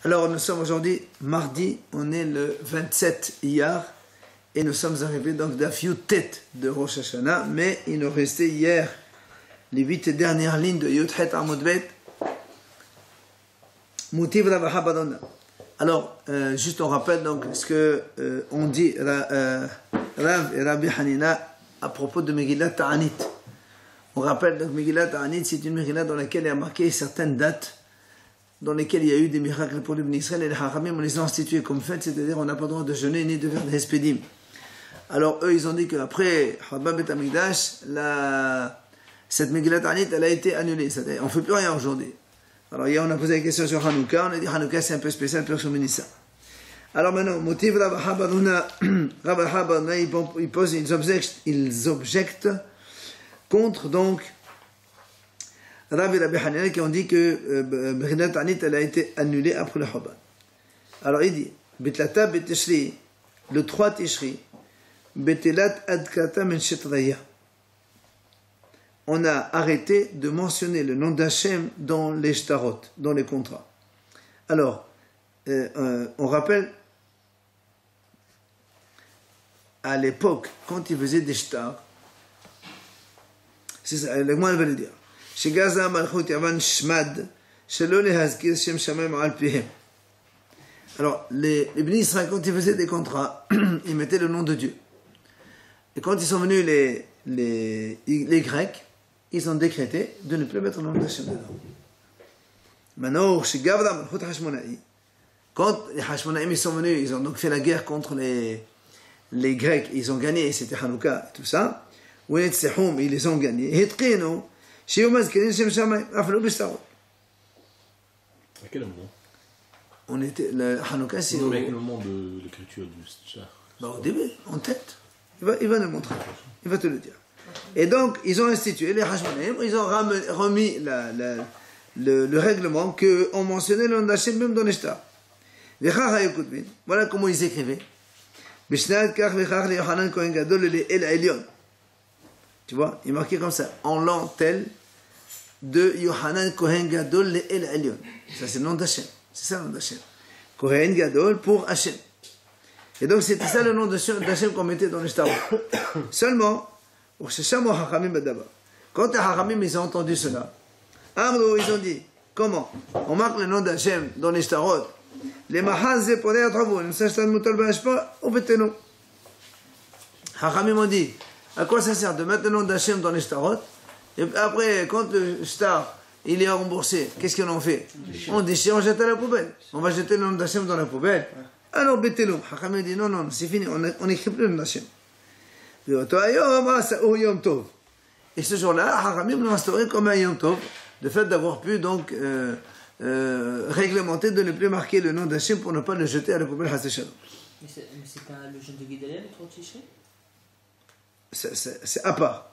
Alors nous sommes aujourd'hui mardi, on est le 27 Iyar et nous sommes arrivés donc d'Afiou Tet de Rosh Hashanah, mais il nous restait hier les 8 dernières lignes de Yudhet Amud Bet Moutiv Rav Habadona. Alors juste on rappelle donc ce que on dit Rav et Rabbi Hanina à propos de Megillat Ta'anit. On rappelle donc Megillat Ta'anit, c'est une Megillah dans laquelle il y a marqué certaines dates dans lesquelles il y a eu des miracles pour les Israël, et les Haramim, on les a institués comme fête, c'est-à-dire on n'a pas le droit de jeûner ni de faire des Hespédim. Alors eux, ils ont dit qu'après Habab et Amidash, cette Megillat Ta'anit, elle a été annulée, c'est-à-dire on ne fait plus rien aujourd'hui. Alors hier, on a posé la question sur Hanouka, on a dit Hanouka c'est un peu spécial, pour Nissa. Alors maintenant, motif Rav Habaduna, ils objectent contre donc Rav et Rabbi Hanina qui ont dit que Megillat Ta'anit elle a été annulée après le Habad. Alors il dit Betlata Betishri, le 3 Tishri, Betelat Adkata Men Shetraya. On a arrêté de mentionner le nom d'Hachem dans les shtarot, dans les contrats. Alors, on rappelle, à l'époque, quand ils faisaient des shtars, c'est ça, le moine va le dire. Shegaza Malchut Yavan Shmad, Shelo Lehazkir Shem Shamayim Al Pihem. Alors, les Bnei Israël, quand ils faisaient des contrats, ils mettaient le nom de Dieu. Et quand ils sont venus les Grecs, ils ont décrété de ne plus mettre le nom d'Hachem dedans. Maintenant, Shegavra Malchut Hashmonaï, quand les Hashmonaïm ils sont venus, ils ont donc fait la guerre contre les Grecs, ils ont gagné, c'était Hanouka et tout ça. Ils les ont gagnés. À quel moment? On était, le Hanouka, c'est. Non, mais à quel moment de l'écriture du Shah? Au début, en tête. Il va nous montrer. Il va te le dire. Et donc, ils ont institué, les Hashmonaïm, ils ont remis le règlement qu'on mentionnait le nom d'Hachem même dans les stars. Voilà comment ils écrivaient. Tu vois, il est marqué comme ça, en l'an tel de Yohanan Kohen Gadol le El Elyon. Ça c'est le nom d'Hachem. C'est ça le nom d'Hachem. Kohen Gadol pour Hachem. Et donc c'était ça le nom d'Hachem qu'on mettait dans les stars. Seulement, quand les Haramim ils ont entendu cela, ils ont dit, comment on marque le nom d'Hachem dans les starot. Les mahaz pour les travaux, nous sachons mutal b'ashpa ou betenu. Haramim ont dit, à quoi ça sert de mettre le nom d'Hachem dans les starot? Et après, quand le star il est remboursé, qu'est-ce qu'on en fait? On déchire, on jette à la poubelle. On va jeter le nom d'Hachem dans la poubelle. Alors betenu. Haramim dit non, c'est fini, on n'écrit plus le nom d'Hachem. Et ce jour-là, Haramim l'ont instauré comme un Yom Tov, le fait d'avoir pu donc réglementer de ne plus marquer le nom d'Hachem pour ne pas le jeter à la poubelle Hashem Shalom. Mais c'est pas le jeûne de Guédalia, le 30 Tishri? C'est à part.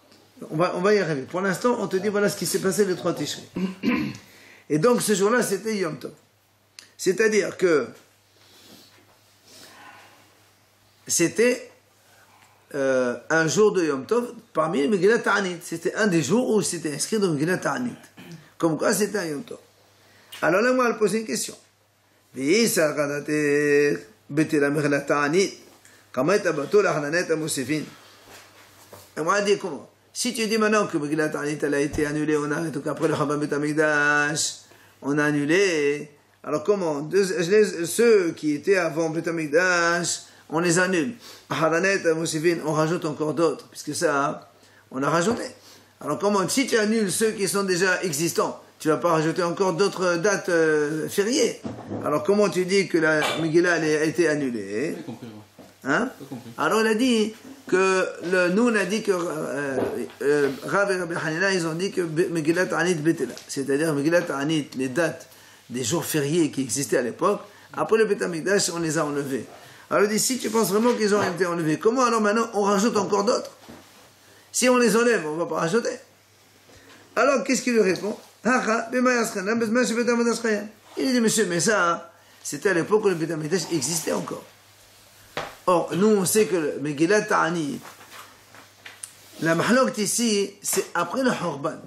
On va y arriver. Pour l'instant, on te dit voilà ce qui s'est passé le 3 Tishri. Et donc ce jour-là, c'était Yom Tov. C'est-à-dire que c'était un jour de Yom Tov parmi les Megillat Ta'anit. C'était un des jours où c'était inscrit dans Megillat Ta'anit. Comme quoi c'était un Yom Tov. Alors là, moi, elle pose une question. Et moi, elle dit comment? Si tu dis maintenant que Megillat Ta'anit elle a été annulée, on arrête après le Chabad Bet Hamikdash, on a annulé. Alors comment? Ceux qui étaient avant Bet Hamikdash, on les annule. Haranet, Mosifin, on rajoute encore d'autres, puisque ça, on a rajouté. Alors comment, si tu annules ceux qui sont déjà existants, tu ne vas pas rajouter encore d'autres dates fériées. Alors comment tu dis que la Megillah a été annulée? Hein? Alors il a dit que, nous on a dit que Rav et Rabbi Hanina, ils ont dit que Megillat Ta'anit Betela. C'est-à-dire Megillat Ta'anit, les dates des jours fériés qui existaient à l'époque, après le Bet Hamikdash, on les a enlevés. Alors il dit, si tu penses vraiment qu'ils ont été enlevés, comment alors maintenant on rajoute encore d'autres? Si on les enlève, on ne va pas rajouter. Alors qu'est-ce qu'il lui répond? Il dit, monsieur, mais ça, c'était à l'époque où le Bet Hamikdash existait encore. Or, nous on sait que le Megillat Ta'anit, la mahlok ici, c'est après le Horban.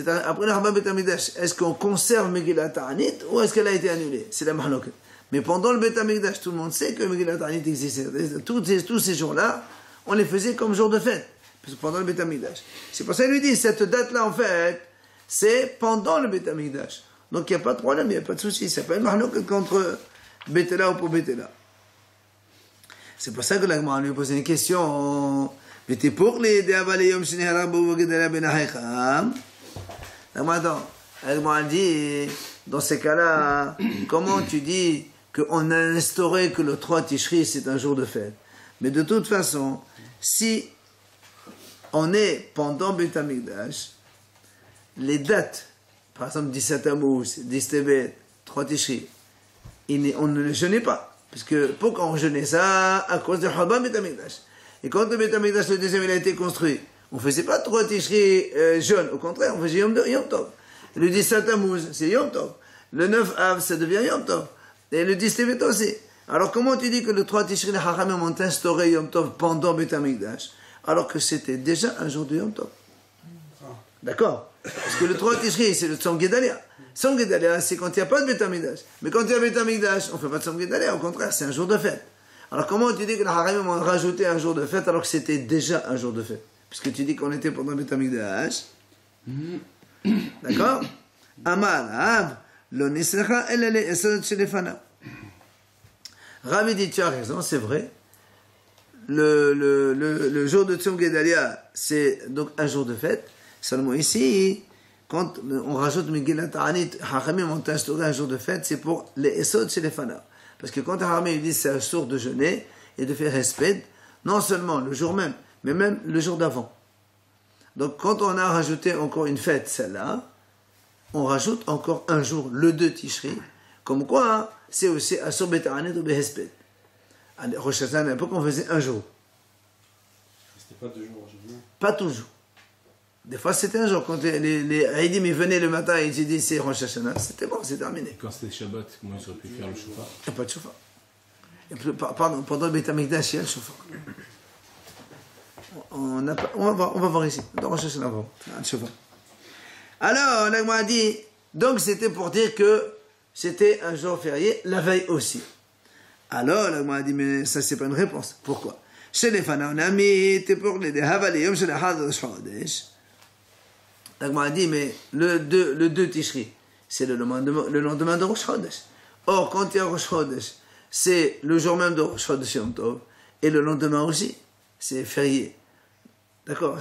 Après le Churban Bet Hamikdash, est-ce qu'on conserve Megillat Ta'anit ou est-ce qu'elle a été annulée? C'est la mahloket. Mais pendant le Bet Hamikdash, tout le monde sait que Megillat Ta'anit existait. Tous ces jours-là, on les faisait comme jour de fête. Parce que pendant le Bet Hamikdash. C'est pour ça qu'il lui dit, cette date-là, en fait, c'est pendant le Bet Hamikdash. Donc il n'y a pas de problème, il n'y a pas de souci. C'est pas une mahloket contre Betela ou pour Betela. C'est pour ça que l'Agma lui a posé une question. Mais t'es pour les Deavaleyom Shineharabu Vagedala Benahecham? L'Agma dit, dans ces cas-là, comment tu dis qu'on a instauré que le 3 Tishri c'est un jour de fête? Mais de toute façon, si on est pendant Bet Hamikdash, les dates, par exemple 17 Tammuz, 10 Tevet, 3 Tishri, on ne les jeûnait pas. Parce que pourquoi on jeûnait ça? À cause du Churban Bet Hamikdash. Et quand le Bet Hamikdash, le deuxième, il a été construit, on ne faisait pas 3 Tishri jeûne. Au contraire, on faisait Yom Tov. Le 17 Tammuz, c'est Yom Tov. Le 9 Av, ça devient Yom Tov. Et le 10 Tevet aussi. Alors comment tu dis que le 3 Tishri, les Chachamim ont instauré Yom Tov pendant Bet Hamikdash, alors que c'était déjà un jour de Yom Tov? D'accord? Parce que le 3 Tishri, c'est le Tzom Gedalia. Tzom Gedalia, c'est quand il n'y a pas de Bet Hamikdash. Mais quand il y a Bet Hamikdash, on ne fait pas de Tzom Gedalia, au contraire, c'est un jour de fête. Alors comment tu dis que les Chachamim ont rajouté un jour de fête alors que c'était déjà un jour de fête? Puisque tu dis qu'on était pendant Bet Hamikdash. D'accord? Amar Rav, lo nisracha ela le'esod shelefanav. Rav dit, tu as raison, c'est vrai. Le jour de Tzom Gedalia, c'est donc un jour de fête. Seulement ici, quand on rajoute Megillat Ta'anit, Chachamim ont instauré un jour de fête, c'est pour les Esod chez les Fana. Parce que quand Chachamim dit c'est un jour de jeûner et de faire respect, non seulement le jour même, mais même le jour d'avant. Donc quand on a rajouté encore une fête, celle-là, on rajoute encore un jour, le 2 Tishri, comme quoi c'est aussi Asur Bet Ta'anit ou Behesped. À Rosh Hashanah, un peu qu'on faisait un jour. C'était pas 2 jours en général. Pas toujours. Des fois, c'était un jour. Quand les Haïdim venaient le matin et ils disaient c'est Rosh Hashanah, c'était bon, c'est terminé. Quand c'était Shabbat, comment ils auraient pu faire le shofar? Il n'y a pas de shofar. Pardon, pendant le Bet Hamikdash, il y a le shofar. On va voir ici. Dans Rosh Hashanah, on va voir le shofar. Alors, on a dit, donc c'était pour dire que c'était un jour férié, la veille aussi. Alors, on a dit, mais ça, c'est pas une réponse. Pourquoi? Chez les fans, on a mis, t'es pour les Havaliyom, chez les Hadosh Chodesh. L'Agma a dit, mais le 2 Tishri, c'est le lendemain de Rosh Chodesh. Or, quand il y a Rosh Chodesh, c'est le jour même de Rosh Chodesh Yom Tov, et le lendemain aussi, c'est férié. D'accord?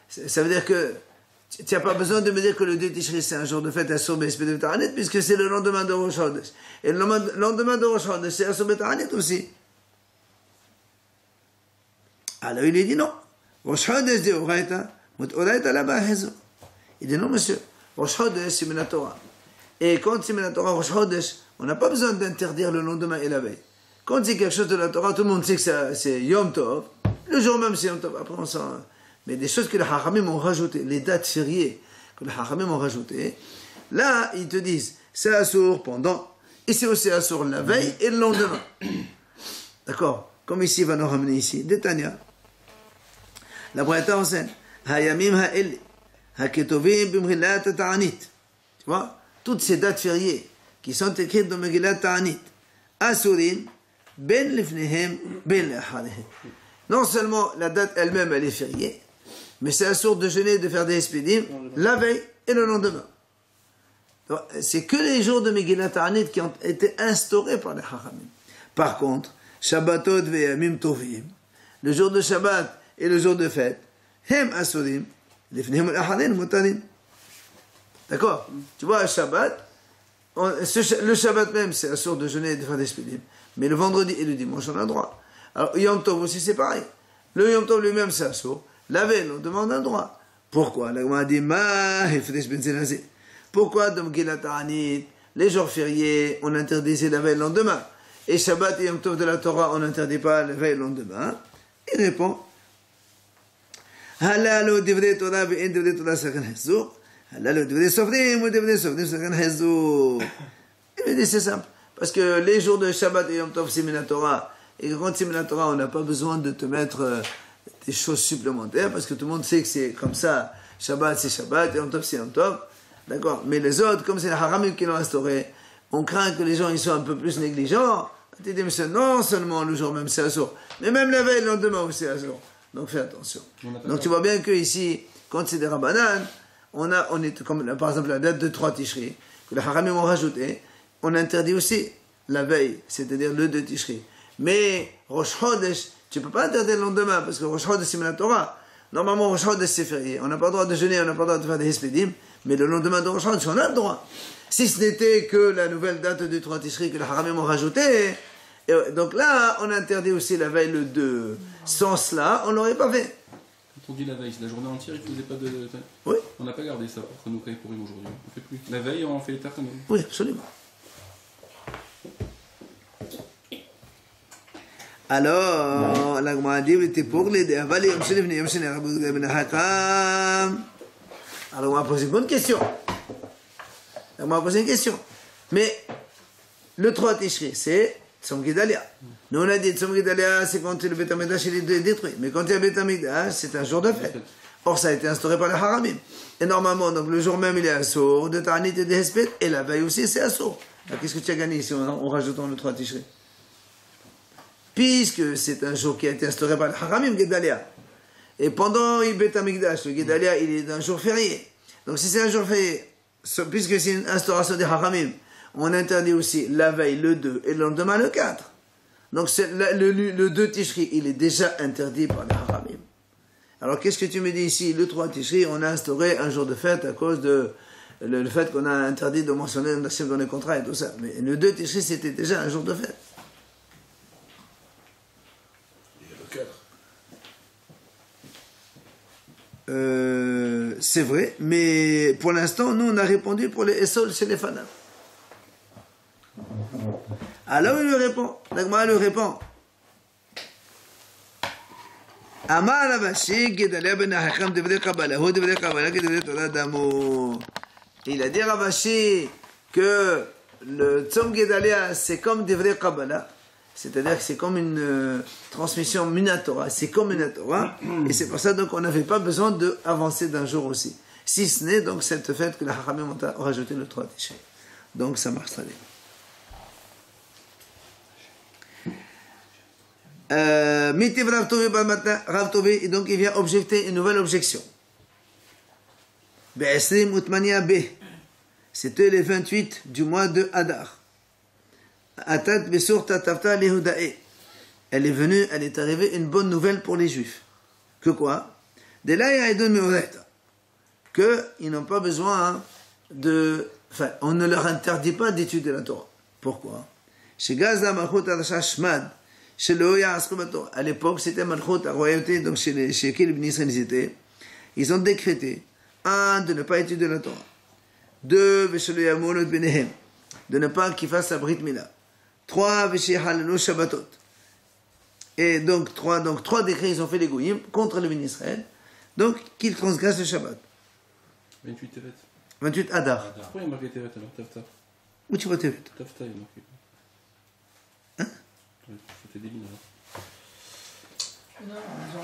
Ça veut dire que tu n'as pas besoin de me dire que le 2 Tishri, c'est un jour de fête à Sobe Espède Ta'anit, puisque c'est le lendemain de Rosh Chodesh. Et le lendemain de Rosh Chodesh, c'est à Sobe Ta'anit aussi. Alors il lui dit non. Rosh Chodesh dit Oraita, Mot Oraita là-bas, Hezo. Il dit non, monsieur. Rosh Chodesh, c'est Minatora. Et quand c'est Minatora, Rosh Chodesh, on n'a pas besoin d'interdire le lendemain et la veille. Quand c'est quelque chose de la Torah, tout le monde sait que c'est Yom Tov. Le jour même, c'est Yom Tov. Après, on s'en. Mais des choses que les Hachamim ont rajoutées, les dates fériées que les Hachamim ont rajoutées, là, ils te disent, c'est Assour pendant, et c'est aussi Assour la veille et le lendemain. D'accord? Comme ici, il va nous ramener ici, Détania. La Braïta enseigne, Hayamim ha'eli. Haketovim b'mgillat ta'anit. Tu vois, toutes ces dates fériées qui sont écrites dans Megillat Ta'anit, Asurin, ben lifnehem, ben le'achalehem. Non seulement la date elle-même, elle est fériée, mais c'est assour de jeûner, de faire des espidim, la veille et le lendemain. Donc, c'est que les jours de Megillat Ta'anit qui ont été instaurés par les Chachamim. Par contre, Shabbatot ve'yamim tovim, le jour de Shabbat et le jour de fête, hem asurim, d'accord? Tu vois, le Shabbat, le Shabbat même, c'est la sorte de jeûner et de faire des spédimes. Mais le vendredi et le dimanche, on a droit. Alors, Yom Tov aussi, c'est pareil. Le Yom Tov lui-même, c'est assour. La veille, on demande un droit. Pourquoi? Là, on a dit, pourquoi, dans Megillat Ta'anit, les jours fériés, on interdisait la veille le lendemain. Et Shabbat et Yom Tov de la Torah, on n'interdit pas la veille le lendemain. Il répond, Halalo divrei Torah ve'en divrei Torah sakan hezur. Halalo divrei sofrim ou divrei sofrim sakan hezur. Il me dit c'est simple. Parce que les jours de Shabbat et Yom Tov c'est Minatora. Et quand c'est Minatora, on n'a pas besoin de te mettre des choses supplémentaires. Parce que tout le monde sait que c'est comme ça Shabbat c'est Shabbat, et Yom Tov c'est Yom Tov. D'accord? Mais les autres, comme c'est les haramim qui l'ont instauré, on craint que les gens ils soient un peu plus négligents. Tu dis, monsieur, non seulement le jour même c'est assour, mais même la veille, le lendemain aussi c'est assour. Donc fais attention. Donc tu vois bien que ici, quand c'est des Rabbanan, on est comme par exemple la date de 3 Tishri, que les haramim ont rajouté, on interdit aussi la veille, c'est-à-dire le 2 Tishri. Mais Rosh Chodesh, tu ne peux pas interdire le lendemain, parce que Rosh Chodesh c'est la Torah. Normalement, Rosh Chodesh c'est férié. On n'a pas le droit de jeûner, on n'a pas le droit de faire des Hespédim, mais le lendemain de Rosh Chodesh, on a le droit. Si ce n'était que la nouvelle date du 3 Tishri que les haramim ont rajouté, et donc là, on interdit aussi la veille le 2. Sans cela, on ne l'aurait pas fait. Quand on dit la veille, c'est la journée entière, il ne faisait pas de... Oui. On n'a pas gardé ça pour Hanouka et Purim aujourd'hui. On ne fait plus. La veille, on fait les Tachanun. Oui, absolument. Alors, la Gemara dit, était pour les deux. Alors, on va poser une bonne question. On va poser une question. Mais, le 3 Tishri, c'est Tzom Gedalia. Nous, on a dit Tzom Gedalia, c'est quand le Beth Amikdash est détruit. Mais quand il y a Beth Amikdash, c'est un jour de fête. Or, ça a été instauré par les haramim. Et normalement, donc, le jour même, il est assour, de Ta'anit et de Hesped, et la veille aussi, c'est assour. Alors, qu'est-ce que tu as gagné ici en rajoutant le 3 Tishri? Puisque c'est un jour qui a été instauré par les haramim, Gedalia. Et pendant Beth Amikdash, le Gedalia, il est d'un jour férié. Donc, si c'est un jour férié, puisque c'est une instauration des haramim, on interdit aussi la veille le 2 et le lendemain le 4. Donc le 2 Tishri, il est déjà interdit par les haramim. Alors qu'est-ce que tu me dis ici? Le 3 Tishri, on a instauré un jour de fête à cause de le fait qu'on a interdit de mentionner dans les contrats et tout ça. Mais le 2 Tishri, c'était déjà un jour de fête. Il y a le 4. C'est vrai, mais pour l'instant, nous, on a répondu pour les Essol chez les Fanam. Alors il lui répond, la Gemara lui répond. Amar Ravashi, Gedalia ben Acham devrait Kabbalah, ou devrait Kabbalah, qui devrait Torah d'amour. Il a dit Ravashi que le Tzom Gedalia, c'est comme devrait Kabbalah, c'est-à-dire que c'est comme une transmission Minatora, c'est comme Minatora, et c'est pour ça donc on n'avait pas besoin d'avancer d'un jour aussi. Si ce n'est donc cette fête que la Hachamim ont rajouté le 3 Tishri. Donc ça marche très bien. Mitiv Rav Tovi matin, Rav Tovi, et donc il vient objecter une nouvelle objection. Be'esrim Utmania B. C'était les 28 du mois de Hadar. Atat Besur Tatavta Lehudae. Elle est venue, elle est arrivée une bonne nouvelle pour les Juifs. Que quoi? Qu'ils n'ont pas besoin de... Enfin, on ne leur interdit pas d'étudier la Torah. Pourquoi? Chez Gaza Malchut Shmad. À l'époque, c'était Malchut, la royauté, donc chez qui les ministres ils étaient. Ils ont décrété, 1, de ne pas étudier la Torah. 2, de ne pas qu'ils fassent la Brit Mila. 3, Shabbatot. Et donc, 3 décrets, ils ont fait les Goyim contre le ministre Israël, donc qu'ils transgressent le Shabbat. 28 Tevet. 28 Hadar. Pourquoi il y a marqué Tevet alors? Tafta. Où tu vois Tevet? Tafta, il y a marqué. Hein? C'était débile alors.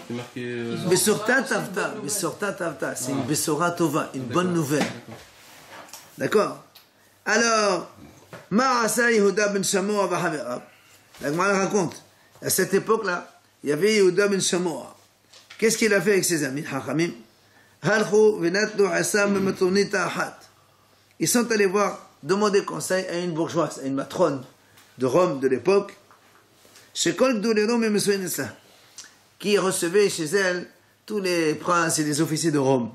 C'est marqué. Besorta Tavta. Besorta Tavta. C'est une Besora Tova, une bonne nouvelle. D'accord? Alors, Ma'asa Yehuda ben Shamoa Vahaverav. La Gemara raconte, à cette époque-là, il y avait Yehuda ben Shamoa. Qu'est-ce qu'il a fait avec ses amis, Hachamim? Ils sont allés voir, demander conseil à une bourgeoise, à une matrone de Rome de l'époque, qui recevait chez elle tous les princes et les officiers de Rome.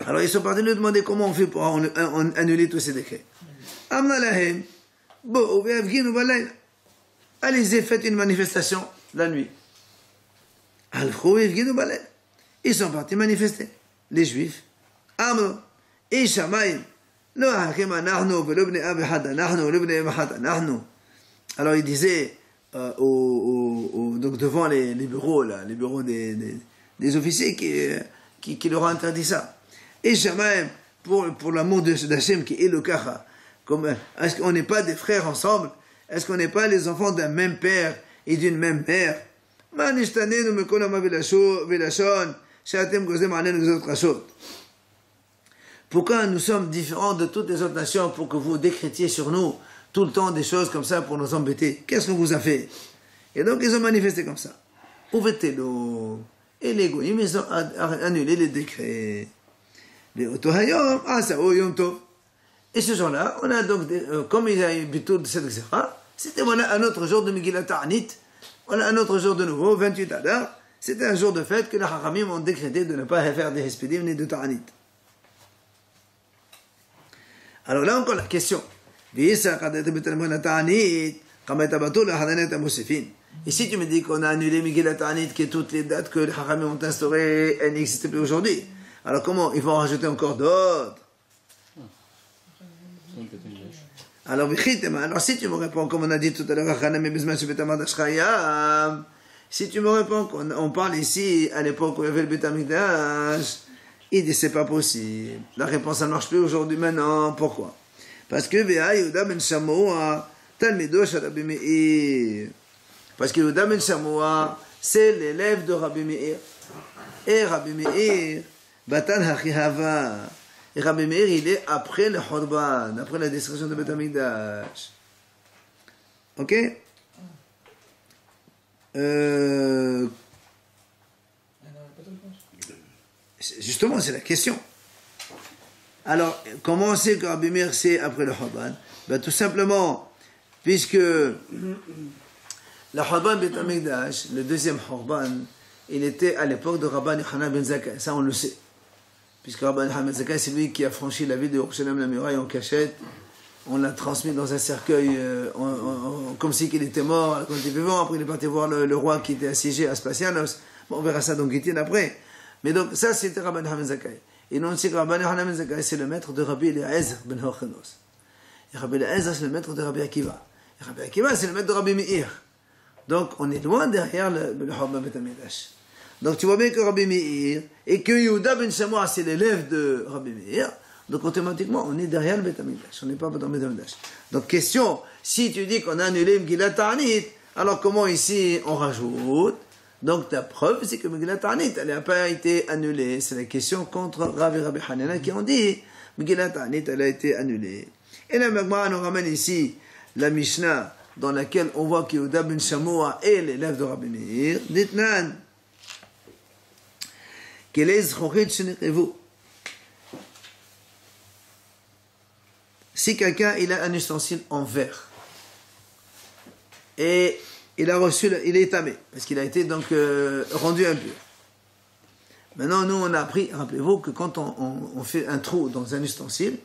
Alors ils sont partis lui demander comment on fait pour annuler tous ces décrets. Allez-y, faites une manifestation la nuit. Ils sont partis manifester, les Juifs. Alors il disait donc devant les bureaux là, les bureaux des officiers qui leur ont interdit ça. Et Shamaim, pour l'amour d'Hachem qui est le Kacha, est-ce qu'on n'est pas des frères ensemble? Est-ce qu'on n'est pas les enfants d'un même père et d'une même mère? שאתם גוזרים עלינו גזרות קשות. Pourquoi nous sommes différents de toutes les autres nations pour que vous décrétiez sur nous tout le temps des choses comme ça pour nous embêter? Qu'est-ce qu'on vous a fait? Et donc ils ont manifesté comme ça. Ouvetelo. Et les goyim, ils ont annulé les décrets. Les otohayom, asao yom tov. Et ce jour-là, on a donc, comme il y a eu bitul de cette xéra, c'était voilà un autre jour de Megillat Ta'anit, voilà un autre jour de nouveau, 28 Adar, c'était un jour de fête que les Haramim ont décrété de ne pas faire des Hespédim ni de Ta'anit. Alors là encore la question. Et si tu me dis qu'on a annulé Megillat Ta'anit, que toutes les dates que les Haramim ont instaurées, elles n'existent plus aujourd'hui, alors comment ils vont en rajouter encore d'autres? Alors si tu me réponds, comme on a dit tout à l'heure, si tu me réponds qu'on parle ici à l'époque où il y avait le Beit HaMikdash, il dit c'est pas possible. La réponse elle marche plus aujourd'hui maintenant. Pourquoi? Parce que Yehuda ben Shamoua, Talmido shel Rabbi Meir. Parce que Yehuda ben Shamoua, c'est l'élève de Rabbi Meir. Et Rabbi Meir, Batan Hachihava. Et Rabbi Meir, il est après le Khorban, après la destruction de Beit HaMikdash. Ok? Justement, c'est la question. Alors, comment on sait que Rabbi Meir, c'est après le Khorban? Ben, tout simplement, puisque le Khorban Beit HaMikdash, le deuxième Khorban, il était à l'époque de Rabban Yochanan ben Zakkai. Ça, on le sait. Puisque Rabban Yochanan ben Zakkai, c'est lui qui a franchi la ville de Yerushalayim, la muraille en cachette. On l'a transmis dans un cercueil, comme si il était mort quand il était vivant. Après, il est parti voir le roi qui était assiégé à Aspasianos. Bon, on verra ça dans Gittin après. Mais donc, ça, c'était Rabban Yochanan ben Zakkai. Et nous, on sait que Rabban Yochanan ben Zakkai, c'est le maître de Rabbi Eliezer ben Horchenos. Et Rabbi Eliezer, c'est le maître de Rabbi Akiva. Et Rabbi Akiva, c'est le maître de Rabbi Meir. Donc, on est loin derrière le Khorban Beit HaMikdash. Donc, tu vois bien que Rabbi Meir, et que Yehuda ben Shamoua, c'est l'élève de Rabbi Meir, donc automatiquement, on est derrière le Beit HaMikdash. On n'est pas dans le Beit HaMikdash. Donc, question, si tu dis qu'on a annulé Megillat Ta'anit, alors comment ici on rajoute? Donc, ta preuve, c'est que Megillat Ta'anit, elle n'a pas été annulée. C'est la question contre Rav et Rabbi Hanina qui ont dit, Megillat Ta'anit, elle a été annulée. Et la Gemara nous ramène ici la Mishnah, dans laquelle on voit que Yehuda ben Shamoua est l'élève de Rabbi Meir. Dites-nan, quel est Zchorit Shenechevu? Si quelqu'un il a un ustensile en verre et il a reçu, il est tamé parce qu'il a été donc rendu impur. Maintenant, nous on a appris, rappelez-vous que quand on fait un trou dans un ustensile,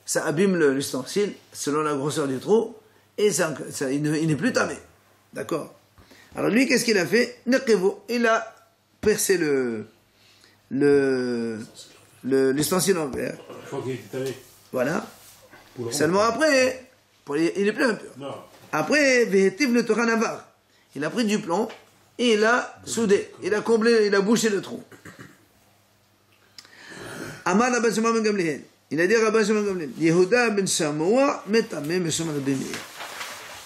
ça abîme l'ustensile selon la grosseur du trou et il n'est plus tamé. D'accord? Alors lui, qu'est-ce qu'il a fait? Il a percé l'ustensile en verre. Je crois qu'il était tamé. Voilà. Seulement après, il est plus impur. Non. Après, le Torah Navar. Il a pris du plomb et il a soudé. Il a comblé, il a bouché le trou. Amar Rabban Shimon ben Gamliel. Il a dit Rabban Shimon ben Gamliel, Yehuda ben Shamoua metamé meshum Rabbi Meir.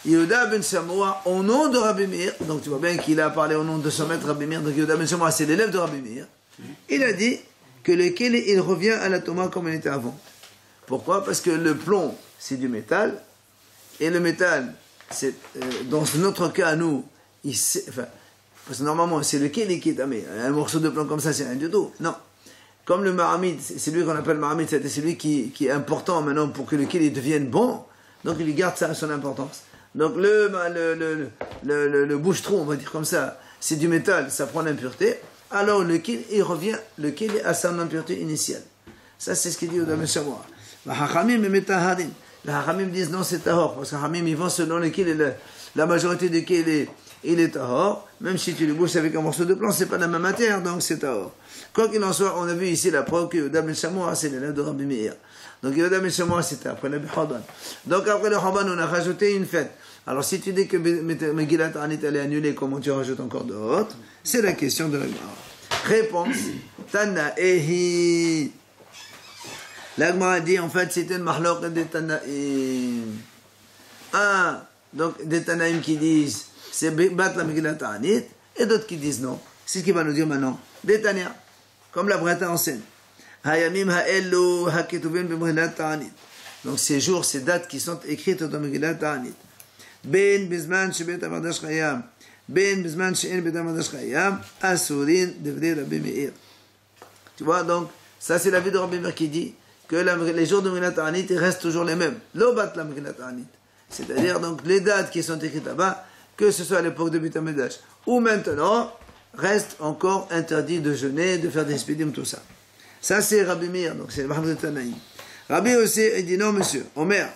Yehuda ben Shamoua, au nom de Rabbi Meir, donc tu vois bien qu'il a parlé au nom de son maître Rabbi Meir, donc Yehuda ben Shamoua, c'est l'élève de Rabbi Meir. Il a dit que lequel il revient à la Toma comme il était avant. Pourquoi? Parce que le plomb, c'est du métal, et le métal, c'est, dans notre cas, à nous, parce que normalement, c'est le kéli qui est tamé. Un morceau de plomb comme ça, c'est rien du tout. Non. Comme le maramid, c'est lui qu'on appelle maramid, c'est celui qui est important maintenant pour que le kéli devienne bon, donc il garde ça à son importance. Donc le bouche-trou, on va dire comme ça, c'est du métal, ça prend l'impureté, alors le kéli, il revient, le kéli à son impureté initiale. Ça, c'est ce qu'il dit au Dame Shamoua. Les Hachamim disent non, c'est tahor, parce que les Hachamim ils vont selon lequel la majorité de lequel il est tahor, même si tu le bouches avec un morceau de plomb, c'est pas la même matière, donc c'est tahor. Quoi qu'il en soit, on a vu ici la preuve que Yehuda ben Shamoua, c'est l'élève de Rabbi Meir. Donc Yehuda ben Shamoua, c'était après le Khorban. Donc après le Khorban, on a rajouté une fête. Alors si tu dis que Megillat Ta'anit elle est annulée, comment tu rajoutes encore d'autres? C'est la question de la Gemara. Réponse Tanaehi. La Gemara dit en fait c'est une mahlok des Tanaïm. Donc des Tanaïm qui disent c'est bat la Megillat Ta'anit et d'autres qui disent non. C'est ce qu'il va nous dire maintenant. Des Tania. comme la Braïta enseigne. Hayamim ha'elu ha'ketuvim b'Megillat Ta'anit. Donc ces jours, ces dates qui sont écrites dans Megillat Ta'anit. Ben bizman shebet hamikdash qayam, ben bizman she'en bet hamikdash qayam, asurin devri Rabbi Meir. Tu vois, donc, ça c'est l'avis de Rabbi Meir qui dit que les jours de Megillat Ta'anit restent toujours les mêmes. Lo bat la Megillat Ta'anit. C'est-à-dire, donc, les dates qui sont écrites là-bas, que ce soit à l'époque de Bet Hamikdash ou maintenant, reste encore interdit de jeûner, de faire des spidim, tout ça. Ça c'est Rabbi Meir, donc c'est le Mahmoud de Tanaïm. Rabbi aussi, il dit non monsieur, Omer.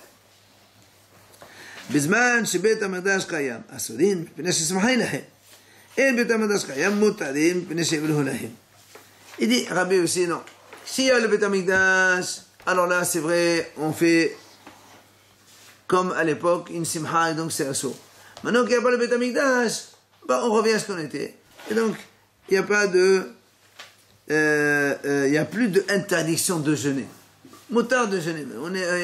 בזמן שבית המקדש קיים, אסורים מפני ששמחי להם. אין בית המקדש קיים, מותרים מפני שיבלהו להם. Il dit, Rabbi aussi, non. S'il y a le Beth Amikdash, alors là, c'est vrai, on fait comme à l'époque, une simha, et donc c'est assour. Maintenant qu'il n'y a pas le Beth Amikdash, bah, on revient à ce qu'on était. Et donc, il n'y a pas de... il n'y a plus d'interdiction de jeûner. Moutard de jeûner.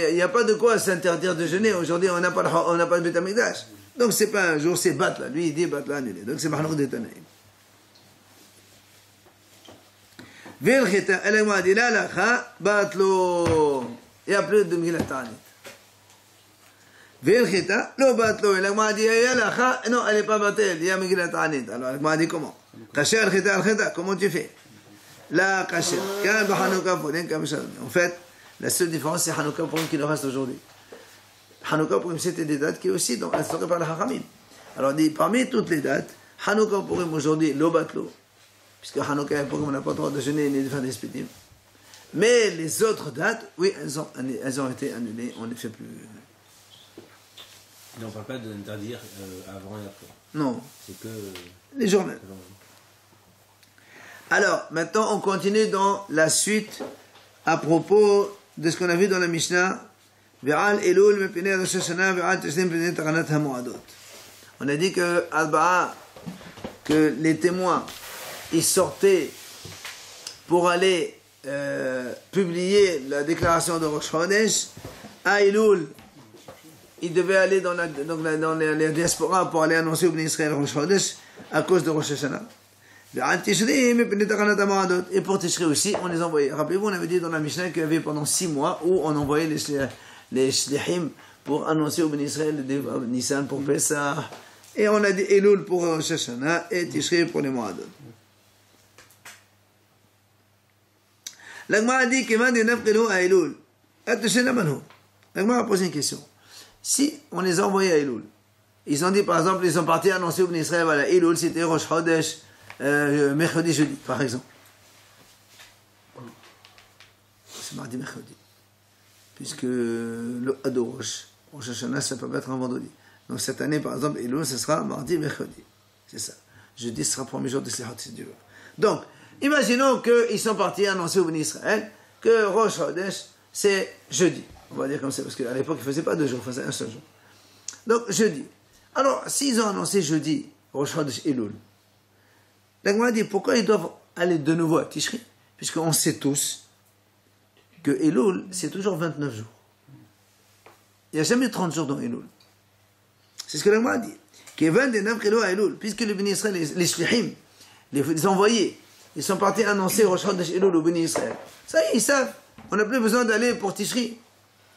Il n'y a pas de quoi s'interdire de jeûner. Aujourd'hui, on n'a pas de Beth Amikdash. Donc, c'est pas un jour, c'est Batla. Lui, il dit Batla annulé. Donc, c'est Mahnouk de Tanaïm. Vilchita, elle m'a dit là, là, Batlo. Il n'y a plus de Megillat Ta'anit. Vilchita, lo Batlo. Elle m'a dit, là, non, elle n'est pas battelle. Il y a Megillat Ta'anit. Alors, elle m'a dit comment? Kasher, al-Khita, comment tu fais? Là, Kasher. En fait, la seule différence, c'est Hanouka Purim qui nous reste aujourd'hui. Hanouka Purim, c'était des dates qui aussi sont instaurées par les Hachamim. Alors, on dit, parmi toutes les dates, Hanouka Purim aujourd'hui, lo Batlo. Puisque Hanouka Purim, on n'a pas le droit de jeûner ni de faire des spidim. Mais les autres dates, oui, elles ont été annulées, on ne les fait plus. Mais on ne parle pas d'interdire avant et après. Non. C'est que... les jours même. Alors, maintenant, on continue dans la suite à propos de ce qu'on a vu dans la Mishnah. On a dit que que les témoins, ils sortaient pour aller publier la déclaration de Rosh Chodesh. À Elul, ils devaient aller dans la diaspora pour aller annoncer au Bnei Israël Rosh Chodesh à cause de Rosh Hashanah. Et pour Tishri aussi, on les envoyait. Rappelez-vous, on avait dit dans la Mishnah qu'il y avait pendant 6 mois où on envoyait les Shlihim pour annoncer au Bnei Israël Nissan pour Pessah. Et on a dit Elul pour Rosh Hashanah et Tishri pour les Moadot. L'Agma a dit qu'il m'a dit Nafqilu à Elul. L'Agma a posé une question. Si on les a envoyés à Elul, ils ont dit par exemple, ils sont partis annoncer au Bnei Israël, voilà, Elul c'était Rosh Chodesh, mercredi, jeudi, par exemple. C'est mardi, mercredi. Puisque le Adorosh, Rosh Hashanah, ça peut pas être un vendredi. Donc cette année, par exemple, Elul, ce sera mardi, mercredi. C'est ça. Jeudi, ce sera le premier jour de Slihat, si Dieu veut. Donc, imaginons qu'ils sont partis annoncer au Bnei Israël que Rosh Chodesh, c'est jeudi. On va dire comme ça, parce qu'à l'époque, ils ne faisaient pas 2 jours, ils faisaient un seul jour. Donc, jeudi. Alors, s'ils ont annoncé jeudi, Rosh Chodesh Elul, l'Agma dit, pourquoi ils doivent aller de nouveau à Tishri? Puisqu'on sait tous que Elul, c'est toujours 29 jours. Il n'y a jamais 30 jours dans Elul. C'est ce que l'Agma dit. Puisque le Bnei Israël, les Shlihim, les envoyés, ils sont partis annoncer Rosh Chodesh Elul au Bnei Israël. Ça y est, ils savent. On n'a plus besoin d'aller pour Tishri.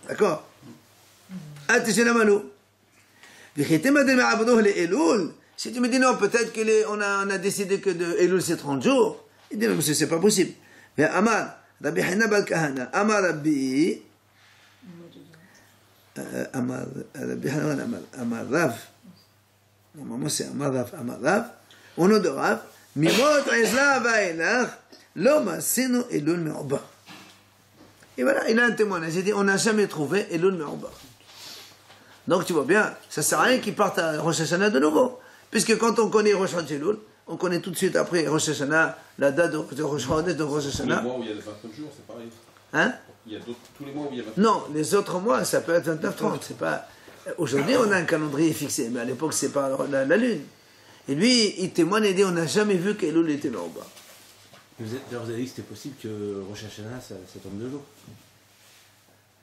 D'accord? Si tu me dis non, peut-être qu'on a décidé que de Elul c'est 30 jours, il dit non, monsieur, c'est pas possible. Mais Amar, Rabbi Hina Bal Kahana, Amar Rabbi, Amar Rav, normalement c'est Amar Rav, au nom de Rav, Mimot Ezra Vaelach, l'homme Sinu Elul Me'oba. Et voilà, il a un témoignage. Il dit, on n'a jamais trouvé Elul Me'oba. Donc tu vois bien, ça ne sert à rien qu'ils partent à Rosh Hashanah de nouveau. Puisque quand on connaît Rosh Hashanah Elul, on connaît tout de suite après Rosh Hashanah, la date de Rosh Hashanah, de Rosh Hashanah. Tous les mois où il y a 29 jours, c'est pareil. Hein? Il y a tous les mois où il y a 29 Non, les autres mois, ça peut être 29-30. C'est pas... Aujourd'hui, on a un calendrier fixé, mais à l'époque, c'est pas la lune. Et lui, il témoigne et dit, on n'a jamais vu qu'Elul était Me'oba. Vous avez dit que c'était possible que Rosh Hashanah, ça tombe 2 jours.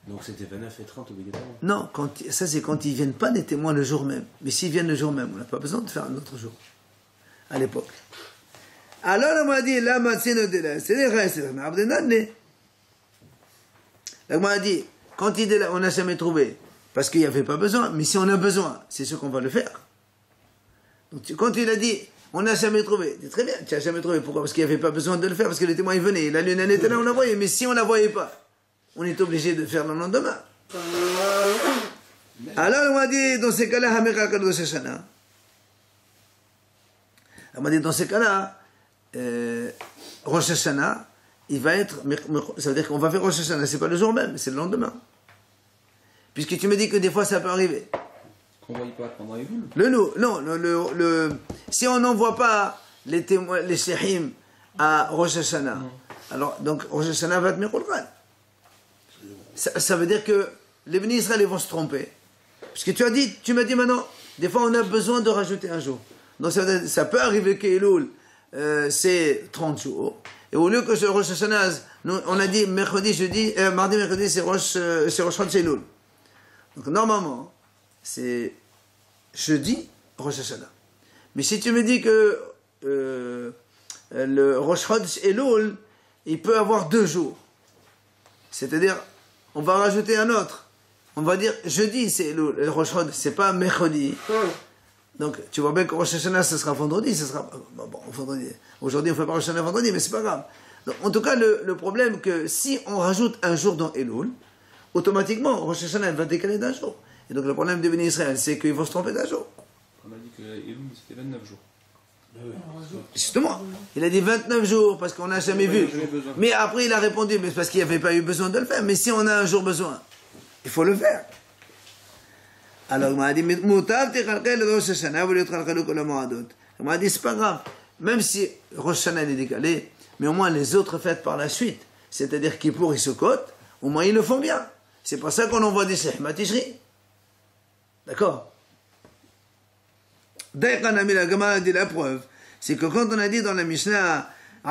Donc c'était 29 et 30 obligatoirement. Non, ça c'est quand ils ne viennent pas les témoins le jour même. Mais s'ils viennent le jour même, on n'a pas besoin de faire un autre jour. À l'époque. Alors, on m'a dit, la matzino de la, c'est les restes, mais abdenanne. On m'a dit, quand il est là, on n'a jamais trouvé, parce qu'il n'y avait pas besoin, mais si on a besoin, c'est sûr qu'on va le faire. Donc, quand il a dit, on n'a jamais trouvé, c'est très bien, tu n'as jamais trouvé, pourquoi? Parce qu'il n'y avait pas besoin de le faire, parce que les témoins ils venaient, la lune elle était là, on la voyait, mais si on ne la voyait pas, on est obligé de faire le lendemain. Alors, on m'a dit, dans ces cas-là, Hameka Kadosh Hashanah. On m'a dit, dans ces cas-là, Rosh Hashanah, il va être, ça veut dire qu'on va faire Rosh Hashanah, c'est pas le jour même, c'est le lendemain. Puisque tu me dis que des fois ça peut arriver. Qu'on ne voyait pas pendant les boules. Si on n'envoie pas les témoins, les shehim à Rosh Hashanah, alors donc Rosh Hashanah va être Mekulkan. Ça veut dire que les bénis Israël vont se tromper. Puisque tu m'as dit maintenant, des fois on a besoin de rajouter un jour. Donc ça peut arriver que Elul, c'est 30 jours. Et au lieu que ce Rosh Hashanah, on a dit mercredi, jeudi, mardi, mercredi, c'est Rosh Chodesh Elul. Donc normalement, c'est jeudi, Rosh Hashanah. Mais si tu me dis que le Rosh Chodesh Elul, il peut avoir 2 jours. C'est-à-dire, on va rajouter un autre. On va dire jeudi, c'est Elul. Le Rosh Chodesh, c'est pas mercredi. Donc, tu vois bien que Rosh Hashanah, ce sera vendredi, ce sera... Bon, vendredi. Aujourd'hui, on ne fait pas Rosh Hashanah vendredi, mais c'est pas grave. Donc, en tout cas, le problème, que si on rajoute un jour dans Elul, automatiquement, Rosh Hashanah va décaler d'un jour. Et donc, le problème de Béni Israël, c'est qu'ils vont se tromper d'un jour. On a dit que Elul, c'était 29 jours. Justement, il a dit 29 jours, parce qu'on n'a jamais vu. Mais après, il a répondu, mais c'est parce qu'il n'y avait pas eu besoin de le faire. Mais si on a un jour besoin, il faut le faire. Alors, il m'a dit, il m'a dit, c'est pas grave. Même si Rosh Hashanah est décalé, mais au moins les autres fêtes par la suite, c'est-à-dire Kippour et Sukkot, au moins ils le font bien. C'est pour ça qu'on envoie des Shehim Tishri. D'accord? Daïqan la Gemara a dit la preuve, c'est que quand on a dit dans la Mishnah, on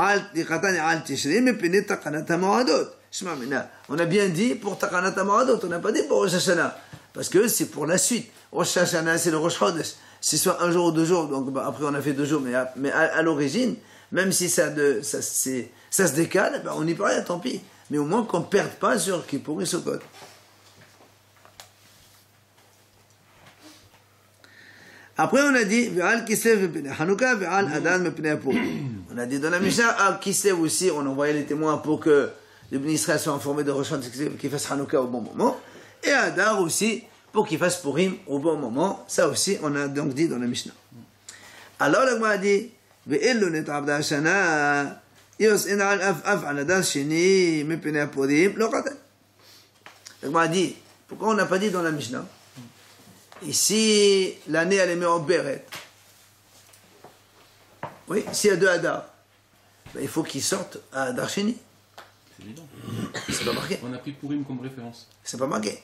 a bien dit pour Taqanat Moradot, on n'a pas dit pour Rosh Hashanah. Parce que c'est pour la suite. Rosh Hashanah, c'est le Rosh Chodesh. C'est soit un jour ou 2 jours, donc après on a fait 2 jours, mais à l'origine, même si ça se décale, on n'y peut rien, tant pis. Mais au moins qu'on ne perde pas sur Kippour et Sukkot. Après on a dit, on a dit dans la Mishnah, à Kislev aussi, on envoyait les témoins pour que les bénis Israël soient informés de Rosh Hashanah, qu'ils fassent Hanouka au bon moment. Et Adar aussi, pour qu'il fasse Purim au bon moment. Ça aussi, on a donc dit dans la Mishnah. Alors, la Gemara a dit, Ve'ello net abda Hashanah, yos enal af al Adar sheni, mepene Purim, lo katan. La Gemara a dit, pourquoi on n'a pas dit dans la Mishnah? Ici, l'année, elle est mise en béret. Oui, s'il y a 2 Adar, il faut qu'ils sortent à Adar sheni. C'est évident. C'est pas marqué. On a pris Purim comme référence. C'est pas marqué.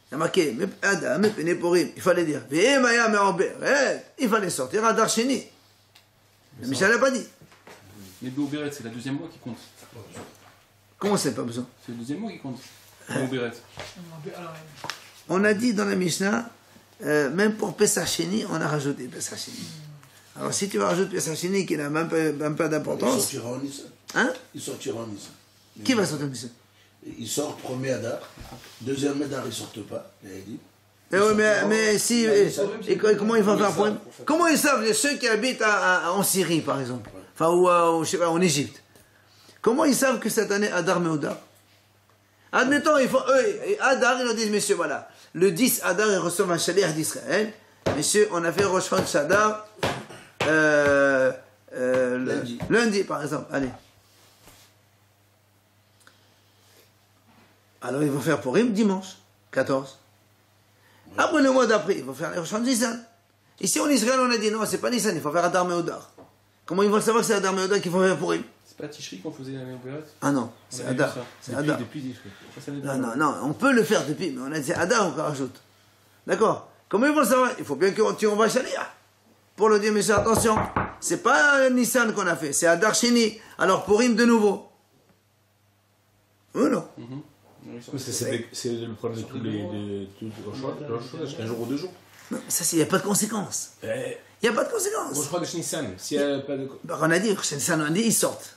Il y a marqué, il fallait dire, il fallait sortir à Darshini. Mais ça l'a pas dit. Mais Béobéret, c'est la 2e mois qui compte. Comment c'est pas besoin? C'est le 2e mois qui compte. Béobéret. On a dit dans la Mishnah, même pour Pesachini, on a rajouté Pesachini. Alors si tu rajoutes Pesachini qui n'a même pas d'importance. Il sortira en Nissan. Hein? Il sortira en Nissan. Qui va sortir en Nissan? Il sort premier Adar, 2e Adar, il ne sortent pas, il a dit. Mais si, et comment ils vont faire pour... Comment ils savent, ceux qui habitent en Syrie par exemple, enfin ou je sais pas, en Égypte, comment ils savent que cette année Adar Meouda? Admettons, Adar, ils nous disent, messieurs, voilà, le 10 Adar, ils reçoivent un shaliach d'Israël, messieurs, on a fait Rosh Chodesh Adar, lundi par exemple, allez. Alors ils vont faire Purim dimanche, 14. Après le mois d'après, ils vont faire Rosh Chodesh Nissan. Ici en Israël, on a dit non, c'est pas Nissan, il faut faire Adar Meodar. Comment ils vont savoir que c'est Adar Meodar qu'il faut faire Purim? C'est pas Tishri qu'on faisait la Béobéret? Ah non, c'est Adar. C'est Adar. Depuis Tishri. Non, on peut le faire depuis, mais on a dit Adar, on rajoute. D'accord? Comment ils vont le savoir? Il faut bien que tu envoies Shalia. Pour le dire, mais attention, c'est pas Nissan qu'on a fait, c'est Adar Shini. Alors Purim de nouveau. Ou non? C'est le problème de tous les choix, un jour ou 2 jours. Non, ça, il n'y a pas de conséquences. Il n'y a pas de conséquence. Bon, je crois que Nissan, s'il n'y a pas de. Donc on a dit, Nissan, on a dit, ils sortent.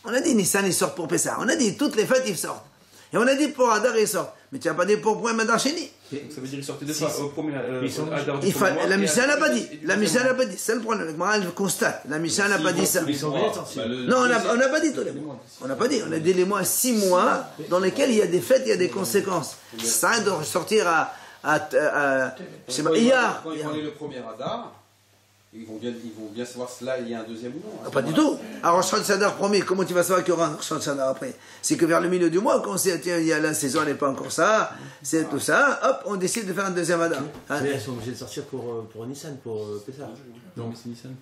On a dit, Nissan, ils sortent pour Pessah. On a dit, toutes les fêtes, ils sortent. Et on a dit, pour Adar, ils sortent. Mais tu n'as pas dit pour Purim Adar Sheni. Ça veut dire qu'ils sortaient deux fois au premier Adar du Il premier faut, mois, la et Mishnah n'a après, pas dit. et du La deuxième Mishnah mois. n'a pas dit. C'est le problème. Le Gemara, elle constate. La Mishnah n'a pas dit ça. Ils sont obligés de sortir. Non, on n'a pas dit tous les mois. On n'a pas dit. On a dit les mois, 6 mois dans lesquels il y a des fêtes, il y a des conséquences. Ça de sortir je sais pas, hier. Quand ils vont aller le premier Adar, ils vont bien savoir si là il y a un deuxième ou non. Ah, pas du tout. Alors, Rosh Hashanah premier, comment tu vas savoir qu'il y aura un Rosh Hashanah après? C'est que vers le milieu du mois, quand on sait, tiens, il y a la saison, elle n'est pas encore ça, c'est tout ça, hop, on décide de faire un deuxième Adar. Hein? Mais elles sont obligées de sortir pour Nissan, pour Pessah. Non, mais c'est Nissan.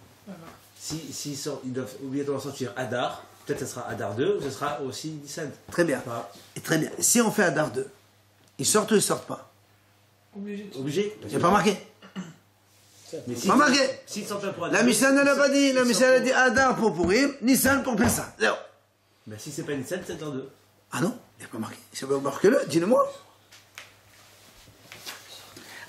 S'ils sortent, ils doivent obligatoirement sortir Adar, peut-être ça sera Adar 2, ou ce sera aussi Nissan. Très bien. Pas Et très bien. Si on fait Adar 2, ils sortent ou ils sortent pas? obligé. Il n'y a pas marqué. Mais Pas marqué. s'ils sortent pas pour La Adar, Mishnah ne l'a pas dit. La Mishnah a dit Adar pour Purim, Nissan pour Pessah. Zéro. mais si c'est pas Nissan, c'est Adar 2. Ah non, il n'y a pas marqué. C'est pas marqué-le, dis-le-moi.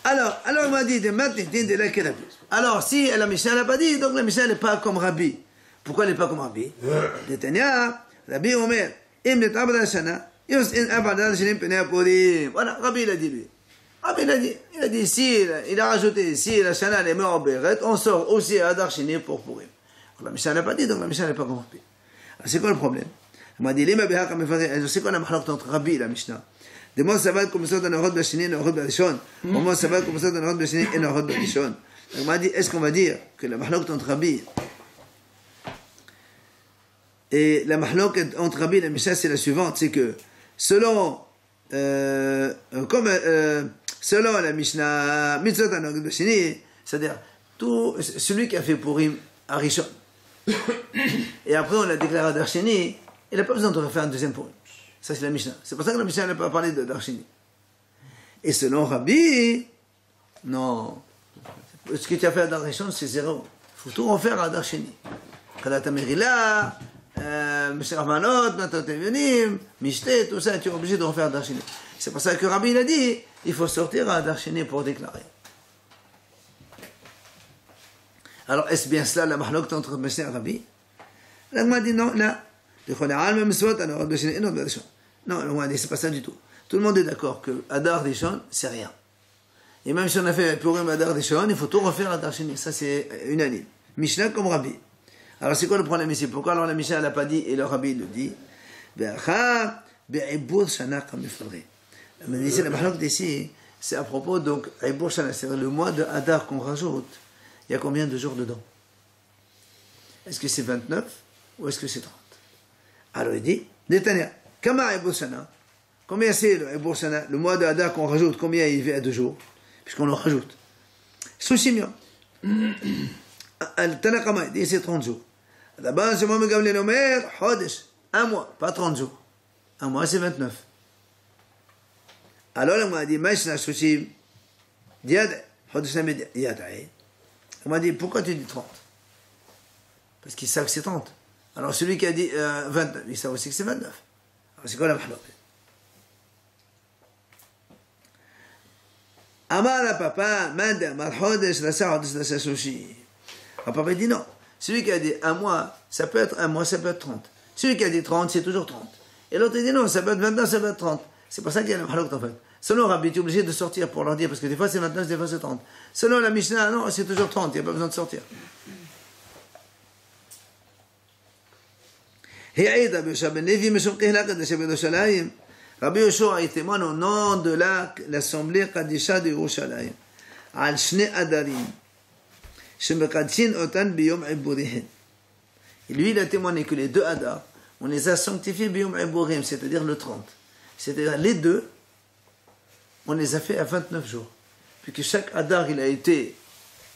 Alors, on m'a dit de maintenant, de la Rabbi. Alors, si la Mishnah n'a pas dit, donc la Mishnah n'est pas comme Rabbi. Pourquoi elle n'est pas comme Rabbi? Netanya, Rabbi Omer, Im net abad shana, yos in abad shanim penei Purim. Voilà, Rabbi il a dit lui. Rabbi il a dit ici, il a rajouté ici, la Shana elle est mort en Beret, on sort aussi à Adar Sheni pour Purim. Alors, la Mishnah n'a pas dit, donc la Mishnah n'est pas comme Rabbi. Alors, c'est quoi le problème? Il m'a dit, c'est quoi la mahlok entre Rabbi et la Mishnah? De moi, ça va comme ça dans le Rod Bashini et le Rod Bashon. Au moins, ça va comme ça dans le Rod Bashini et le Rod Bashon. Il m'a dit, est-ce qu'on va dire que la mahlok entre Rabbi et la mahlok entre Rabbi et la Mishnah, c'est la suivante, c'est que selon selon la Mishnah, Mitzvot Anok Bashini, c'est-à-dire celui qui a fait Purim à Rishon, et après on a déclaré à Darshini, il n'a pas besoin de refaire un deuxième Purim. Ça c'est la Mishnah. C'est pour ça que la Mishnah n'a pas parlé de Darshini. Et selon Rabbi, non. Ce que tu as fait à Darshini, c'est zéro. Il faut tout refaire à Darshini. Khalat Amerila, Meshach Manot, Matot Evenim, Mishte, tout ça, tu es obligé de refaire à Darshini. C'est pour ça que Rabbi il a dit, il faut sortir à Darshini pour déclarer. Alors, est-ce bien cela la mahlok entre Mishnah et Rabbi? Là, on m'a dit non, là. Non, on m'a dit, c'est pas ça du tout. Tout le monde est d'accord que Adar Dishon, c'est rien. Et même si on a fait Purim Adar Dishon, il faut tout refaire à Adar Sheni. Ça, c'est unanime. Mishnah comme Rabbi. Alors, c'est quoi le problème ici? Pourquoi alors la Mishnah n'a pas dit et le Rabbi le dit? Mais ici, la mahlok d'ici, c'est à propos, donc, Eibur Shana, c'est-à-dire le mois de Adar qu'on rajoute. Il y a combien de jours dedans? Est-ce que c'est 29 ou est-ce que c'est 30? Alors il dit, Netanya, Kama Eibur Shana, combien c'est le Eibur Shana, le mois de Adar qu'on rajoute, combien il fait à 2 jours? Puisqu'on le rajoute. Sushimyon. Tanakama, il dit c'est 30 jours. D'abord, je me gagne le nomer, Hodesh, un mois, pas 30 jours. Un mois, c'est 29. Alors, on m'a dit, Maishna Sushim, Diad, Hodesh Namid, Diadae. On m'a dit, pourquoi tu dis 30? Parce qu'ils savent que c'est 30. Alors, celui qui a dit 29, ils savent aussi que c'est 29. Alors, c'est quoi la mahlok? Amar la papa, Manda, Marhodesh, Rasa, Hodesh, Rasa Sushi. Le papa dit non. Celui qui a dit un mois, ça peut être un mois, ça peut être 30. Celui qui a dit 30, c'est toujours 30. Et l'autre dit non, ça peut être 29, ça peut être 30. C'est pour ça qu'il y a le mahlok en fait. Selon Rabbi, tu es obligé de sortir pour leur dire, parce que des fois c'est 29, des fois c'est 30. Selon la Mishnah, non, c'est toujours 30, il n'y a pas besoin de sortir. Rabbi Yoshua est témoin au nom de l'Assemblée Kadisha de Yerushalayim. Al Shne Adarim. Shemekadshin Otan Biyom Iburihin. Et lui, il a témoigné que les 2 Adar, on les a sanctifiés Biyom Iburim, c'est-à-dire le 30. C'est-à-dire les 2, on les a fait à 29 jours. Puisque chaque Adar, il a été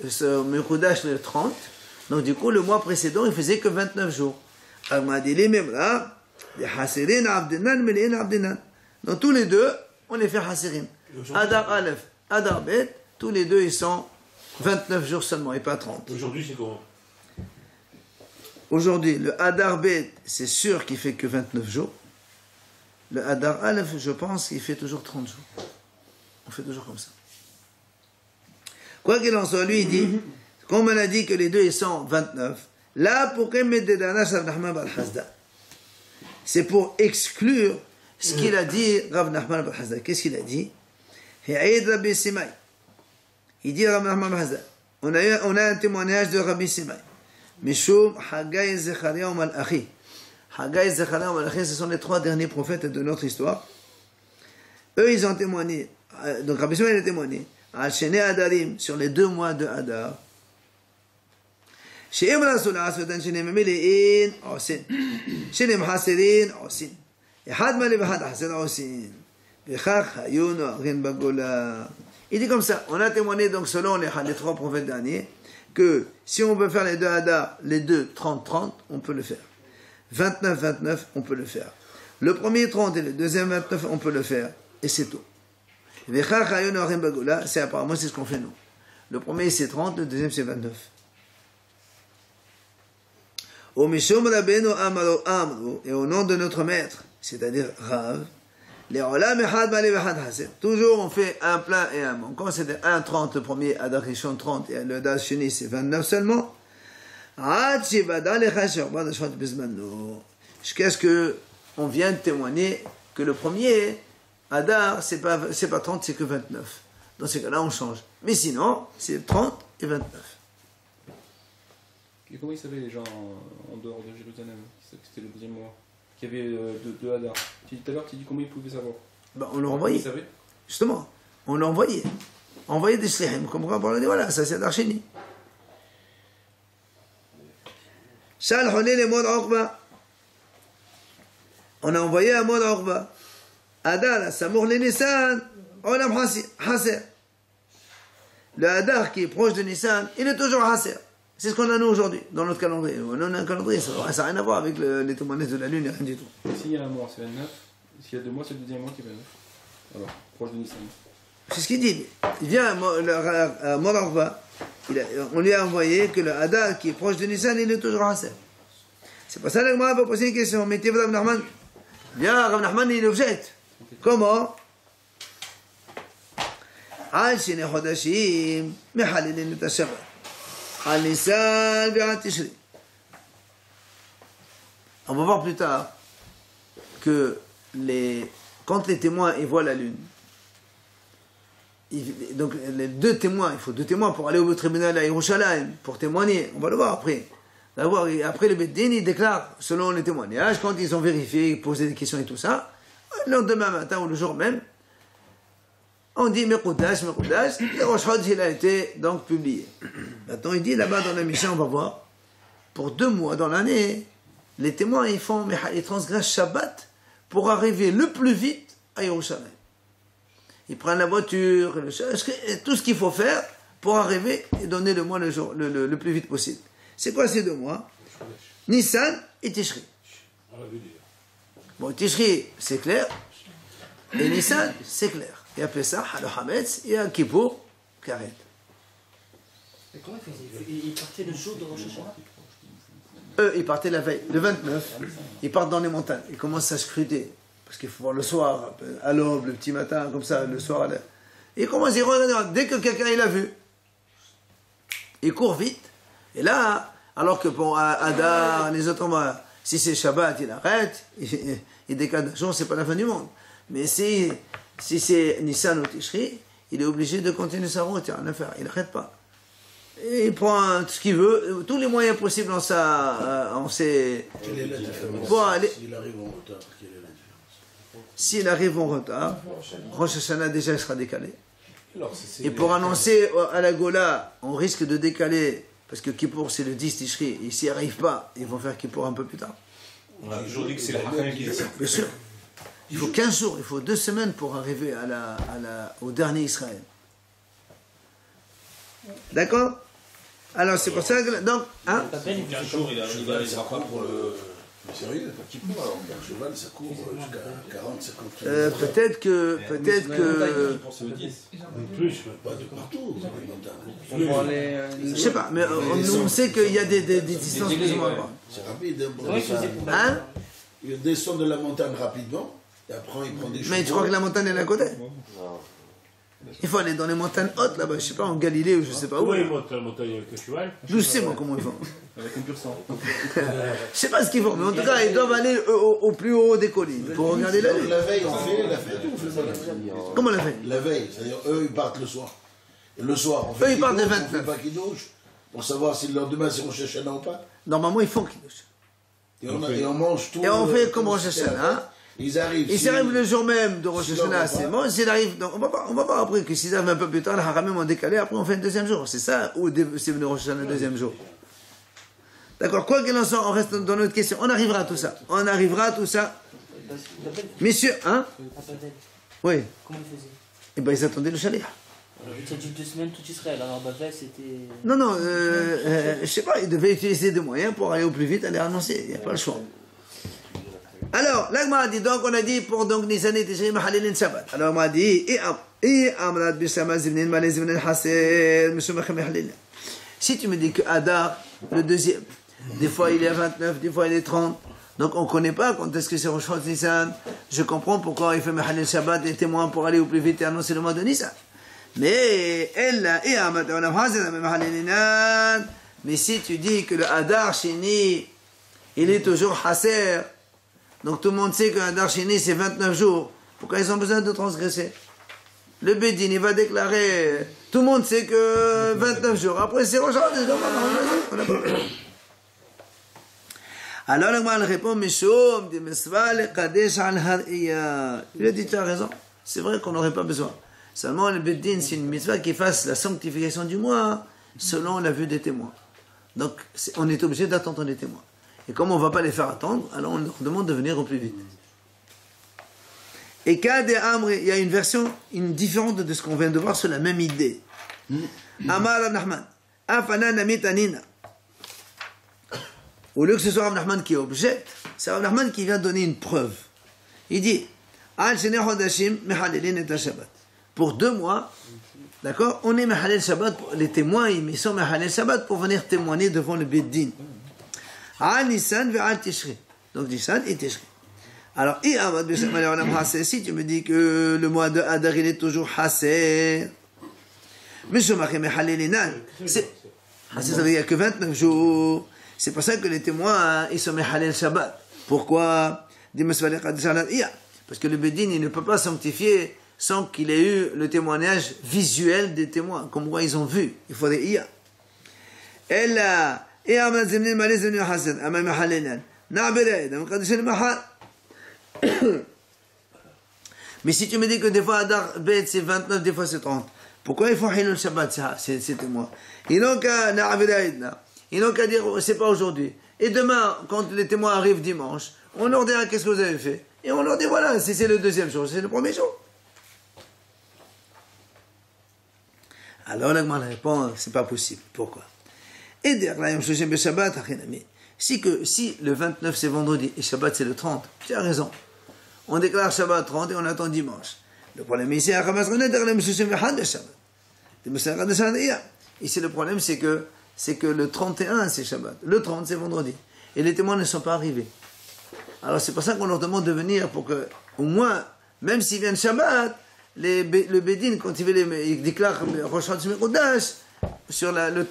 Mekudash le 30. Donc du coup, le mois précédent, il faisait que 29 jours. Alors, on m'a dit les mêmes là, les Hasirin Abdinan, Melin Abdinan. Donc tous les 2, on les fait Hasirin. Adar Aleph, Adar Bet, tous les 2, ils sont 29 jours seulement et pas 30. Aujourd'hui, c'est comment? Aujourd'hui, le Adar Bet, c'est sûr qu'il fait que 29 jours. Le Adar Aleph, je pense qu'il fait toujours 30 jours. On fait toujours comme ça. Quoi qu'il en soit, lui, il dit, Comme on a dit que les deux ils sont 29, là pour c'est pour exclure ce qu'il a dit Rav Nachman bar Hazda. Qu'est-ce qu'il a dit? Il dit Rav Nachman bar Hazda, on a un témoignage de Rabbi Simai. Mishum Haggai Zechariah Malachi. Haggai Zechariah Malachi, ce sont les 3 derniers prophètes de notre histoire. Eux ils ont témoigné, donc Rabbi Simai a témoigné à Shene Adarim, sur les 2 mois de Hadar. שאם נעשו לעשותן שניהם מלאים עושים, שניהם חסרים עושים, אחד מלא ואחד חסר עושים, וכך היו נוהגים בגולה. Il dit comme ça, on a témoigné donc selon les 3 prophètes derniers, que si on peut faire les 2 Hadar, les 2 30-30, on peut le faire. 29-29, on peut le faire. Le premier 30 et le deuxième 29, on peut le faire, et c'est tout. וכך היו נוהגים בגולה, c'est apparemment c'est ce qu'on fait nous. Le premier c'est 30, le deuxième c'est 29. Et au nom de notre maître, c'est-à-dire Rav, toujours on fait un plein et un manque. Quand c'était 1,30 le premier, Adar Rishon 30, et le Adar Sheni c'est 29 seulement. Jusqu'à ce que on vient de témoigner que le premier Adar, c'est pas 30, c'est que 29. Dans ces cas-là, on change. Mais sinon, c'est 30 et 29. Et comment ils savaient les gens en dehors de Jérusalem? C'était le deuxième mois. Qu'il y avait deux Hadar. Tu dis tout à l'heure, tu dis comment ils pouvaient savoir? Ben, on leur envoyait. Ils savaient? Justement, on leur envoyait. On envoyait des shlichim. Comme on leur dit, voilà, ça c'est Adar Sheni. Shal Honel et Mod Orba. On a envoyé à Mod Orba. Hadar, Samour le Nissan, Olam Haser. Le Hadar qui est proche de Nissan, il est toujours Haser. C'est ce qu'on a nous aujourd'hui, dans notre calendrier. On a un calendrier, ça n'a rien à voir avec les témoignages de la Lune, rien du tout. S'il y a un mois, c'est 29. S'il y a 2 mois, c'est le deuxième mois qui est 29. Alors, proche de Nissan. C'est ce qu'il dit. Il vient à Morarva, on lui a envoyé que le Hadar qui est proche de Nissan, il est toujours Haser. C'est pour ça que Gemara va poser une question. Mais Rav Nachman, bien, Rav Nachman, il objecte. Comment? Al Shene Chodashim, Mechalilin et Shabbat. On va voir plus tard que quand les témoins ils voient la lune, donc les 2 témoins, il faut 2 témoins pour aller au tribunal à Yerushalayim pour témoigner. On va le voir après. Après le Beddin, ils déclarent selon les témoignages, quand ils ont vérifié, posé des questions et tout ça, le lendemain matin ou le jour même, on dit Mekoudash, et Rosh Chodesh, il a été donc publié. Maintenant, il dit là-bas dans la Mishnah, on va voir, pour 2 mois dans l'année, les témoins, ils transgressent Shabbat pour arriver le plus vite à Yerushalayim. Ils prennent la voiture, tout ce qu'il faut faire pour arriver et donner le mois le plus vite possible. C'est quoi ces 2 mois? Nissan et Tishri. Bon, Tishri, c'est clair, et Nissan, c'est clair. Il y a Pesach, le Hametz, il y a Kippour, Karet. Mais comment ils faisaient? Ils partaient le jour de Rosh Hashanah? Eux, ils partaient la veille, le 29. Ils partent dans les montagnes. Ils commencent à scruter. Parce qu'il faut voir le soir, à l'aube, le petit matin, comme ça, le soir. Ils commencent, ils regardent. Dès que quelqu'un il a vu, ils courent vite. Et là, alors que pour Hadar, les autres mois, si c'est Shabbat, il arrête. Il décale d'un jour, c'est pas la fin du monde. Mais si c'est Nissan ou Tishri, il est obligé de continuer sa route, il n'y a rien à faire, il n'arrête pas. Et il prend tout ce qu'il veut, tous les moyens possibles en ses... Quelle est la différence? Bon, S'il arrive en retard, quelle est la différence? S'il arrive en retard, Rosh Hashanah déjà il sera décalé. Alors, Et pour annoncer à la Gola, on risque de décaler, parce que Kippour c'est le 10 Tishri, et s'il n'y arrive pas, ils vont faire Kippour un peu plus tard. On a toujours dit que c'est la Hachem qui décide. Bien sûr. Il faut 15 jours, il faut 2 semaines pour arriver au dernier Israël. D'accord? Alors c'est pour ça que... Donc, hein? 15 jours, il arrivera pas pour le... Mais sérieux, qui court alors? Un cheval, ça court jusqu'à 40, 50 peut-être que... C'est le 10. Plus, pas de partout. Les montagnes. Je sais pas, mais on sait qu'il y a des distances plus ou moins grandes. C'est rapide. Hein? Il descend de la montagne rapidement, et après il prend des chevaux. Mais tu crois que la montagne est à côté? Il faut aller dans les montagnes hautes là-bas, je sais pas, en Galilée ou je sais pas où. Comment ils montent la montagne avec le cheval? Je sais moi comment ils font. Avec un pur sang. Je sais pas ce qu'ils font, mais en tout cas, ils doivent aller au plus haut des collines pour regarder la lune. La veille, on fait la fête ou on fait pas la fête? Comment on l'a fait? La veille, c'est-à-dire eux, ils partent le soir. Et le soir, on Eux, fait ils partent le Kiddush, on 29. fait pas Kiddush, pour savoir si le lendemain c'est Rosh Hashanah ou pas. Normalement, ils font Kiddush. Et on mange tout. Et on fait comme tout Rosh ce qu'il y a Hashanah, à faire. Ils arrivent. Ils s'arrivent le jour même de Rosh s'il Hashanah, n'en c'est va bon. S'il arrive, donc on va voir après que s'ils arrivent un peu plus tard, les haramim ont décalé, après on fait un deuxième jour. C'est ça, ou c'est venu Rosh Hashanah le deuxième jour. D'accord, quoi qu'il en soit, on reste dans notre question. On arrivera à tout ça. On arrivera à tout ça. Messieurs, hein? Oui. Comment ils faisaient? Eh ben, ils attendaient le chalet. Tu as dit 2 semaines tout Israël, alors Babel c'était. Non, non, je sais pas, ils devaient utiliser des moyens pour aller au plus vite, aller annoncer. Il n'y a pas le choix. Alors, l'Agma a dit, donc on a dit pour donc Nisan et Tishri Mahalilin Shabbat. Alors, on m'a dit, si tu me dis que Adar, le deuxième, des fois il est à 29, des fois il est 30, donc on ne connaît pas quand est-ce que c'est Rosh Chodesh Nissan. Je comprends pourquoi il fait Mahalil Shabbat et témoin pour aller au plus vite et annoncer le mois de Nissan. Mais si tu dis que le Hadar Shini, il est toujours Hasser, donc tout le monde sait que le Hadar Shini c'est 29 jours, pourquoi ils ont besoin de transgresser? Le Bédine, il va déclarer, tout le monde sait que 29 jours, après c'est Rosh Chodesh, on n'a pas. Alors le Gemara répond, Mishum, il a dit, tu as raison, c'est vrai qu'on n'aurait pas besoin. Seulement, le Beddin, c'est une mitzvah qui fasse la sanctification du mois selon la vue des témoins. Donc, on est obligé d'attendre les témoins. Et comme on ne va pas les faire attendre, alors on leur demande de venir au plus vite. Et Kad et Amr, il y a une version différente de ce qu'on vient de voir sur la même idée. Amar Rav Nachman, Afana Namit Anina. Au lieu que ce soit Rav Nachman qui objecte, c'est Rav Nachman qui vient donner une preuve. Il dit, Al Shene Chodashim Mechalelin et Shabbat. Pour 2 mois, d'accord, on est Mahalel Shabbat, les témoins, ils sont Mahalel Shabbat pour venir témoigner devant le Beddin. Al Nissan ve Al Tishri. Donc Nissan et Tishri. Alors, si tu me dis que le mois de Adar, il est toujours Hasser, mais je m'arrête Mahalelinan. C'est ça veut dire qu'il n'y a que 29 jours. C'est pour ça que les témoins, ils sont Mahalel Shabbat. Pourquoi? Parce que le Beddin, il ne peut pas sanctifier sans qu'il ait eu le témoignage visuel des témoins, comme quoi ils ont vu. Il faut des IA. Mais si tu me dis que des fois Adar Bet c'est 29, des fois c'est 30, pourquoi il faut Hilul Shabbat ces témoins? Ils n'ont qu'à dire c'est pas aujourd'hui. Et demain, quand les témoins arrivent dimanche, on leur dit qu'est-ce que vous avez fait? Et on leur dit voilà, si c'est le deuxième jour, c'est le premier jour. Alors la Gemara répond, c'est pas possible. Pourquoi? Si le 29 c'est vendredi et Shabbat c'est le 30, tu as raison. On déclare Shabbat 30 et on attend dimanche. Le problème ici, ici le problème c'est que le 31 c'est Shabbat, le 30 c'est vendredi. Et les témoins ne sont pas arrivés. Alors c'est pour ça qu'on leur demande de venir pour que, au moins, même s'ils viennent Shabbat, le Bédine, quand il déclare Rosh Chodesh sur le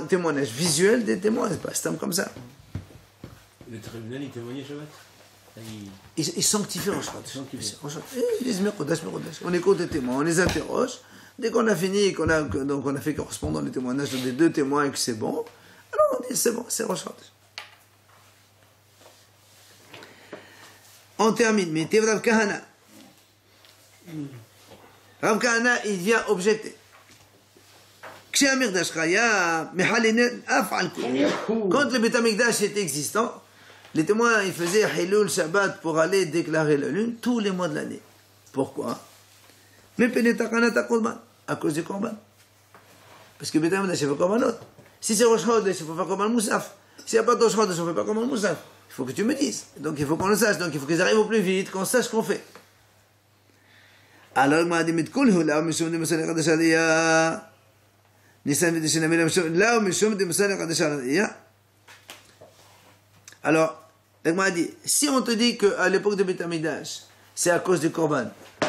témoignage visuel des témoins, c'est pas un comme ça. Le tribunal, il témoignait Shabbat? Ils sanctifient Rosh Chodesh. Ils disent Mekodash. On écoute les témoins, on les interroge. Dès qu'on a fini, donc on a fait correspondre les témoignages des 2 témoins et que c'est bon, alors on dit c'est bon, c'est Rosh Chodesh. On termine. Mais Rav Kahana. Rav Kahana, il vient objecter. Quand le Beth Amikdash était existant, les témoins ils faisaient Hilul Shabbat pour aller déclarer la lune tous les mois de l'année. Pourquoi? Mais à cause du Korban. Parce que Beth Amikdash, il fait Korbanot. Si c'est Rosh Chodesh, il faut faire Korban Moussaf. S'il n'y a pas de Rosh Chodesh, on ne fait pas Korban Moussaf. Il faut que tu me dises. Donc il faut qu'on le sache. Donc il faut qu'ils arrivent au plus vite, qu'on sache ce qu'on fait. Alors, il m'a dit, alors, il m'a dit, si on te dit qu'à l'époque de Beth Amikdash, c'est à cause du Korban.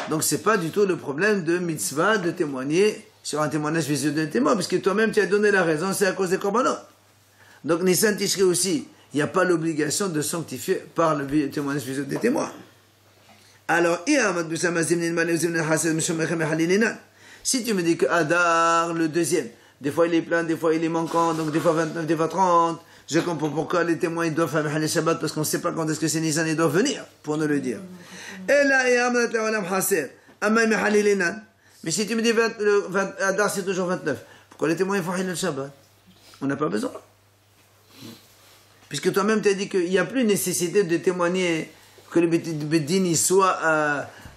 Donc c'est pas du tout le problème de mitzvah de témoigner sur un témoignage visuel d'un témoin, puisque toi-même tu as donné la raison, c'est à cause des Korbanot. Donc Nissan Tishri aussi, il n'y a pas l'obligation de sanctifier par le témoignage visuel des témoins. Alors, si tu me dis que Adar, le deuxième, des fois il est plein, des fois il est manquant, donc des fois 29, des fois 30, je comprends pourquoi les témoins ils doivent faire le Shabbat, parce qu'on ne sait pas quand est-ce que c'est Nissan, ils doivent venir, pour nous le dire. Mais si tu me dis Adar c'est toujours 29, pourquoi les témoins ils font le Shabbat? On n'a pas besoin. Puisque toi-même tu as dit qu'il n'y a plus nécessité de témoigner, que le Bedin soit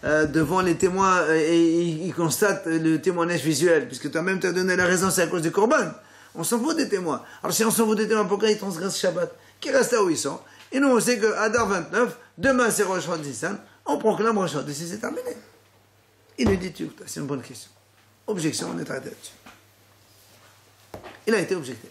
devant les témoins et il constate le témoignage visuel, puisque toi-même tu as donné la raison, c'est à cause du Korban. On s'en fout des témoins. Alors si on s'en fout des témoins, pourquoi ils transgressent Shabbat? Qui reste là où ils sont? Et nous on sait que Adar 29, demain c'est Rosh Hashanah, on proclame Rosh Hashanah, c'est terminé. Il nous dit, c'est une bonne question. Objection, on est arrêté là-dessus. Il a été objecté.